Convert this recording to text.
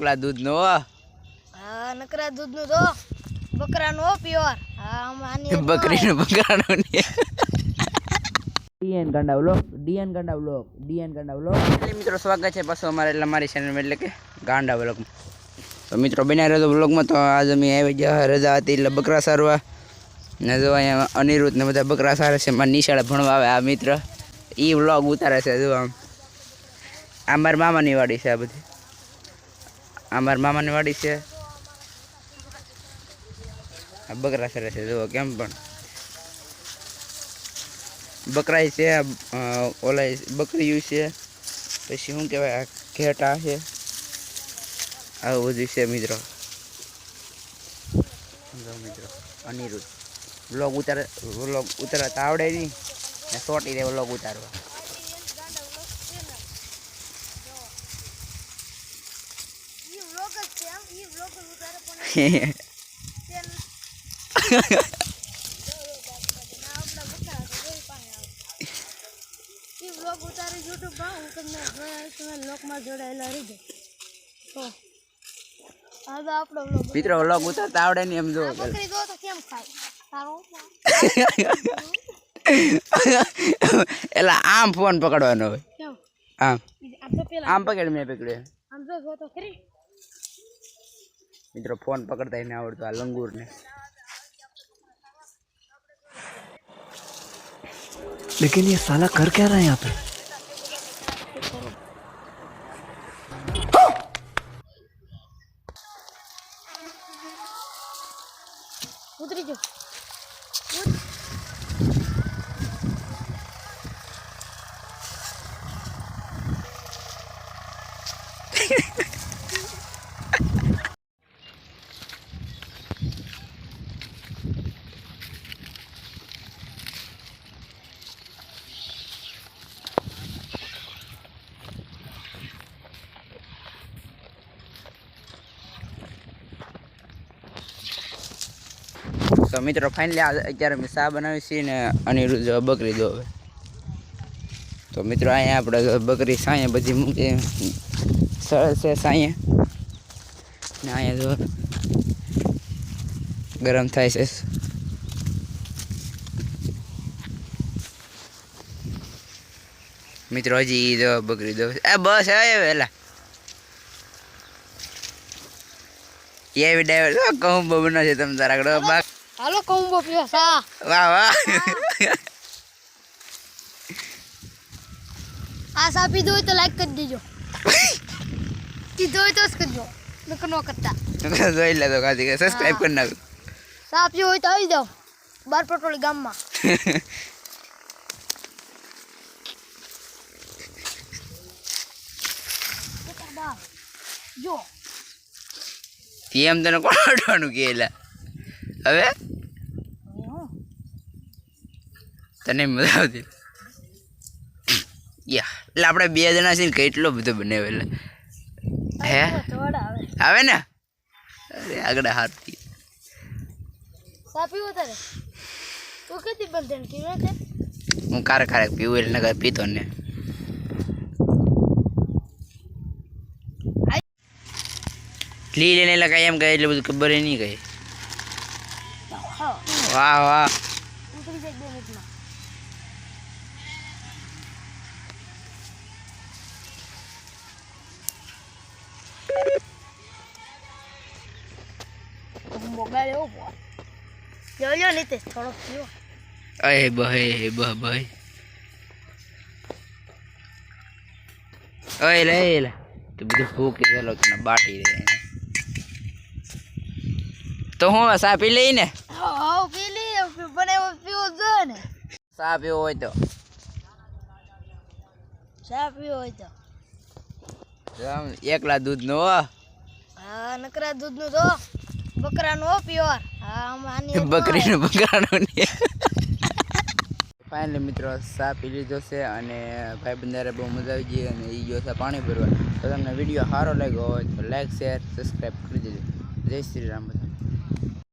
એકલા દૂધનો હા નકરા દૂધનું તો બકરાનો પ્યોર હા આની બકરીનો બકરાનો ને ડીએન ગાંડા વ્લોગ મિત્રો સ્વાગત છે પાછો અમારે એટલે મારી ચેનલમાં એટલે કે ગાંડા વ્લોગમાં તો મિત્રો બન્યા રહ્યો વ્લોગમાં તો આજ અમે આવી ગયા રજા હતી એટલે બકરા સારવા ને જો અહીંયા અનિરુદ્ધ ને બધા બકરા સારે છે મારા નિશાળે ભણવા આવે આ મિત્ર એ વ્લોગ ઉતારે છે જો આમ મારા મામાની વાડી છે આ બધી આ મારા મામાની વાડી છે આ બકરા સારે છે જુઓ કેમ પણ બકરા છે ઓલા બકરીયું છે પછી શું કહેવાય આ ઘેટા છે આવું બધું છે મિત્રો અનિરુદ્ધ વ્લોગ ઉતારતા આવડે નહીં ને સોટી દે વ્લોગ ઉતારવા મિત્રો વ્લોગ ઉતારતા આવડે નહીં એમ જો એટલે આમ ફોન પકડવાનો હોય આમ પકડ મેં પકડ્યો મિત્રો ફોન પકડતા એને આવડતો આ લંગૂર ને लेकिन ये साला कर क्या रहा है यहाँ पे उतरी जो તો મિત્રો ફાઇનલી અત્યારે મેં શા બનાવી છે ને અનિરુદ્ધ બકરી દો હવે તો મિત્રો અહીંયા આપણે બકરી સાંયે બધી મૂકી સરસ છે સાંયે ને અહીંયા જો ગરમ થાય છે મિત્રો હજી દો બકરી દો બસ હવે વેલા એવી ડાઈવર કહું બનો છે તમે તારા બાક હાલો કોમ્બો પીઓ સા વાહ વાહ આ સા પીધો હોય તો લાઈક કરી દેજો કીધો હોય તો જ કરજો નકર નો કરતા જોઈ લે તો કાજી કે સબસ્ક્રાઇબ કરી નાખો સા પીવો હોય તો આવી જાવ બાર પટોળી ગામમાં જો એમ તને કોણ કેલા હવે તને મજા આવતી યા એટલે આપણે બે જણા છે ને કેટલો બધો બનાવેલા હે આવે ને અરે આગળ હાથથી સાપી ઉતારે તું કેતી બંધન કેવે છે હું કારક પીવું એટલે નકર પીતો ને લી લેને લગાય એમ કહે એટલે બધું ખબર નહીં કહે વાહ વાહ ઉતરી જાય 2 મિનિટમાં મોબાઈલ એવો બોલ લ્યો નીતેશ થોડો પીવો અય બહ અય લે તો બધું ફૂકી ગયેલો તને બાટી દે તો હું સા પી લઈ ને હા પી લે બને પીવો જો ને સા પીવો હોય તો ચા પીવો હોય તો એકલા દૂધનો હા નકરા દૂધનું તો બકરાનો પ્યોર હા આની બકરીનો બકરાનો ને ફાઇનલી મિત્રો સા પી લીધો છે અને ભાઈ બંધારે બહુ મજા આવી ગઈ અને એ ગયો છે પાણી ભરવા તો તમને વિડીયો સારો લાગ્યો હોય તો લાઈક શેર સબસ્ક્રાઈબ કરી દેજો જય શ્રી રામ.